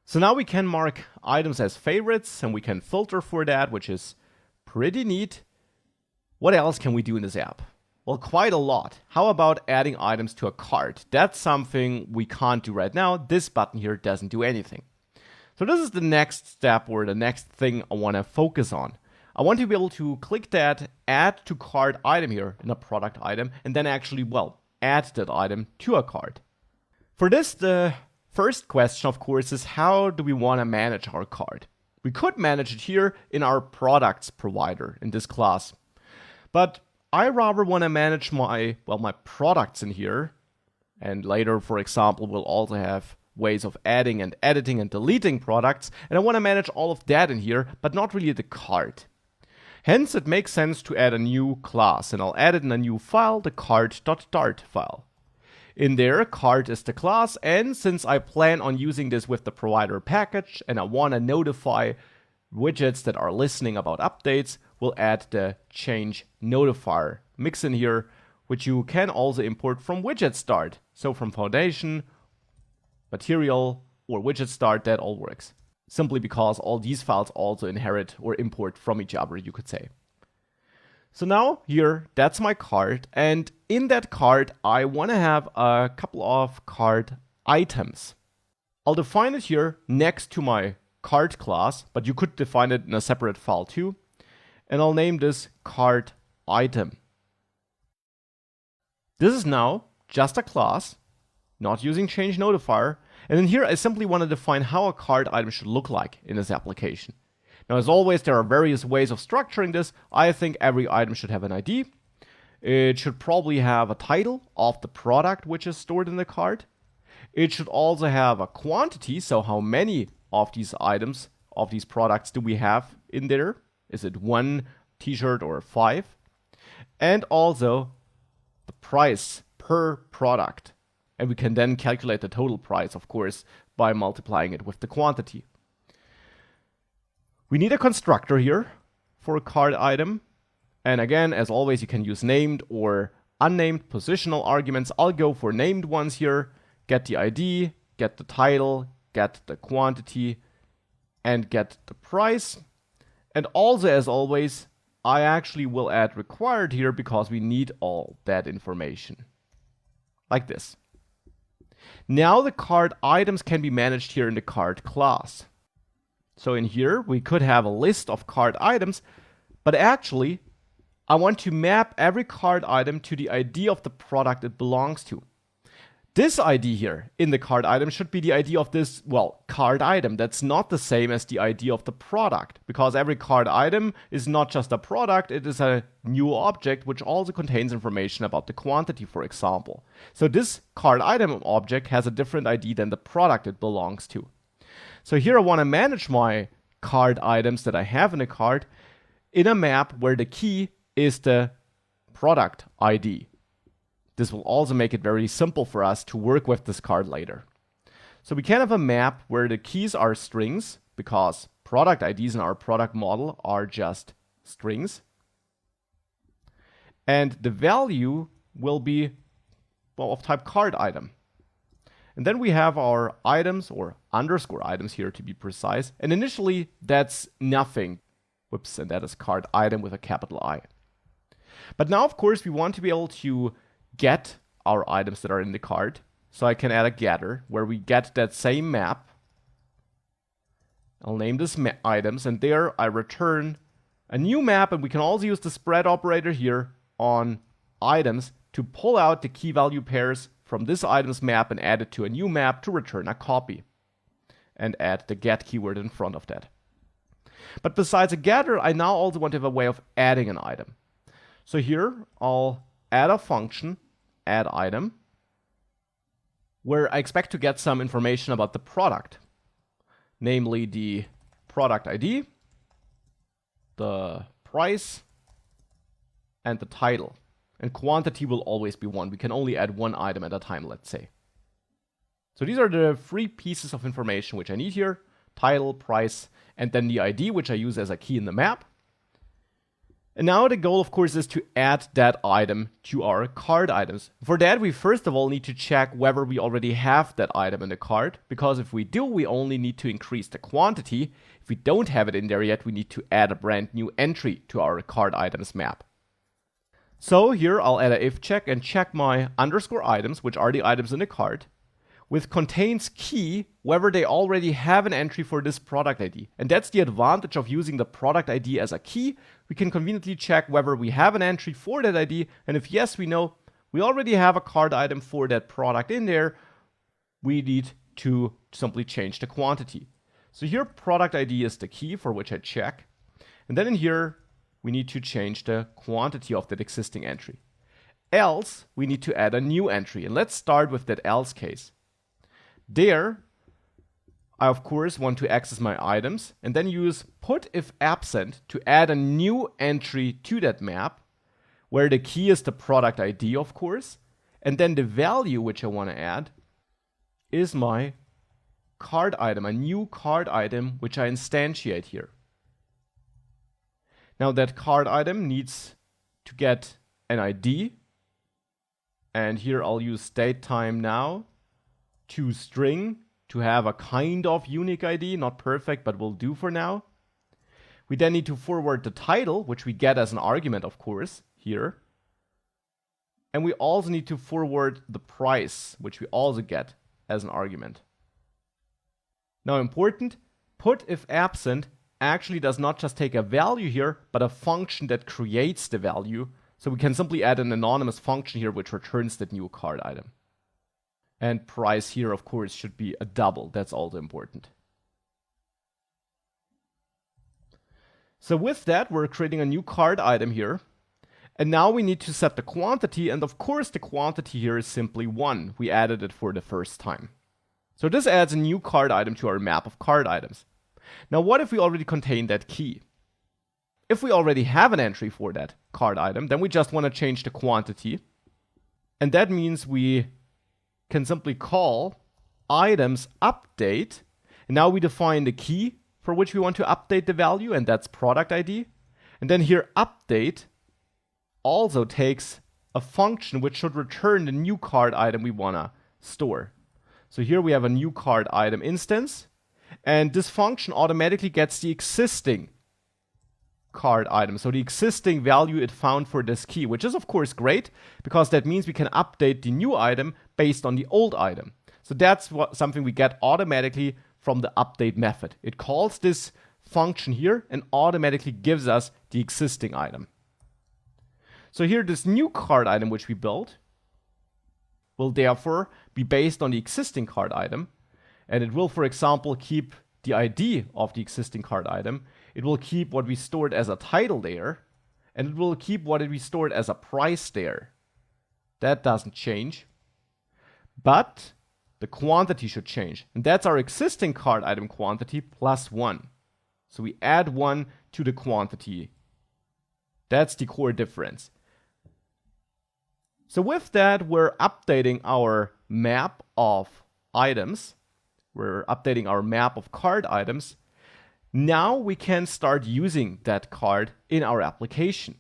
So now we can mark items as favorites and we can filter for that, which is pretty neat. What else can we do in this app? Well, quite a lot. How about adding items to a cart? That's something we can't do right now. This button here doesn't do anything. So this is the next step or the next thing I want to focus on. I want to be able to click that add to cart item here in a product item and then actually, add that item to a cart. For this, the first question, of course, is how do we want to manage our cart? We could manage it here in our products provider in this class. But I rather want to manage my products in here. And later, for example, we'll also have ways of adding and editing and deleting products. And I want to manage all of that in here, but not really the cart. Hence, it makes sense to add a new class. And I'll add it in a new file, the cart.dart file. In there, cart is the class. And since I plan on using this with the provider package and I want to notify widgets that are listening about updates, we'll add the change notifier mix in here, which you can also import from widget start. So from foundation, material, or widget start, that all works. Simply because all these files also inherit or import from each other, you could say. So now here, that's my cart. And in that cart, I want to have a couple of cart items. I'll define it here next to my cart class, but you could define it in a separate file too. And I'll name this cart item. This is now just a class, not using change notifier. And then here I simply want to define how a cart item should look like in this application. Now, as always, there are various ways of structuring this. I think every item should have an ID. It should probably have a title of the product which is stored in the cart. It should also have a quantity, so how many of these items, of these products do we have in there? Is it 1 t-shirt or 5? And also the price per product. And we can then calculate the total price, of course, by multiplying it with the quantity. We need a constructor here for a cart item. And again, as always, you can use named or unnamed positional arguments. I'll go for named ones here. Get the ID, get the title, get the quantity, and get the price. And also, as always, I actually will add required here because we need all that information. Like this. Now the cart items can be managed here in the cart class. So in here, we could have a list of cart items, but actually, I want to map every cart item to the ID of the product it belongs to. This ID here in the cart item should be the ID of this, cart item. That's not the same as the ID of the product, because every cart item is not just a product, it is a new object which also contains information about the quantity, for example. So this cart item object has a different ID than the product it belongs to. So here I want to manage my cart items that I have in a cart in a map where the key is the product ID. This will also make it very simple for us to work with this cart later. So we can have a map where the keys are strings, because product IDs in our product model are just strings. And the value will be of type cart item. And then we have our items, or underscore items here to be precise. And initially, that's nothing. Whoops, and that is cart item with a capital I. But now, of course, we want to be able to get our items that are in the cart. So I can add a getter where we get that same map. I'll name this items, and there I return a new map. And we can also use the spread operator here on items to pull out the key value pairs from this items map and add it to a new map to return a copy. And add the get keyword in front of that. But besides a getter, I now also want to have a way of adding an item. So here I'll add a function, add item, where I expect to get some information about the product. Namely the product ID, the price, and the title. And quantity will always be 1. We can only add 1 item at a time, let's say. So these are the 3 pieces of information which I need here. Title, price, and then the ID, which I use as a key in the map. And now the goal, of course, is to add that item to our cart items. For that, we first of all need to check whether we already have that item in the cart, because if we do, we only need to increase the quantity. If we don't have it in there yet, we need to add a brand new entry to our cart items map. So here I'll add a if check and check my underscore items, which are the items in the cart, with contains key, whether they already have an entry for this product ID. And that's the advantage of using the product ID as a key. We can conveniently check whether we have an entry for that ID, and if yes, we know we already have a cart item for that product in there, we need to simply change the quantity. So here product ID is the key for which I check, and then in here we need to change the quantity of that existing entry. Else we need to add a new entry, and let's start with that else case. There, I of course want to access my items and then use put if absent to add a new entry to that map, where the key is the product ID, of course, and then the value which I want to add is my cart item, a new cart item which I instantiate here. Now that cart item needs to get an ID, and here I'll use datetime now to string to have a kind of unique ID, not perfect, but will do for now. We then need to forward the title, which we get as an argument, of course, here. And we also need to forward the price, which we also get as an argument. Now important, put if absent actually does not just take a value here, but a function that creates the value. So we can simply add an anonymous function here which returns that new cart item. And price here, of course, should be a double. That's also important. So with that, we're creating a new cart item here. And now we need to set the quantity. And of course, the quantity here is simply 1. We added it for the first time. So this adds a new cart item to our map of cart items. Now, what if we already contain that key? If we already have an entry for that cart item, then we just want to change the quantity. And that means we can simply call items update, and now we define the key for which we want to update the value, and that's product ID. And then here update also takes a function which should return the new cart item we want to store. So here we have a new cart item instance, and this function automatically gets the existing cart item, so the existing value it found for this key, which is of course great, because that means we can update the new item based on the old item. So that's something we get automatically from the update method. It calls this function here and automatically gives us the existing item. So here this new cart item which we built will therefore be based on the existing cart item, and it will, for example, keep the ID of the existing cart item. It will keep what we stored as a title there, and it will keep what we stored as a price there. That doesn't change. But the quantity should change. And that's our existing cart item quantity plus 1. So we add 1 to the quantity. That's the core difference. So with that, we're updating our map of items. We're updating our map of cart items. Now we can start using that card in our application.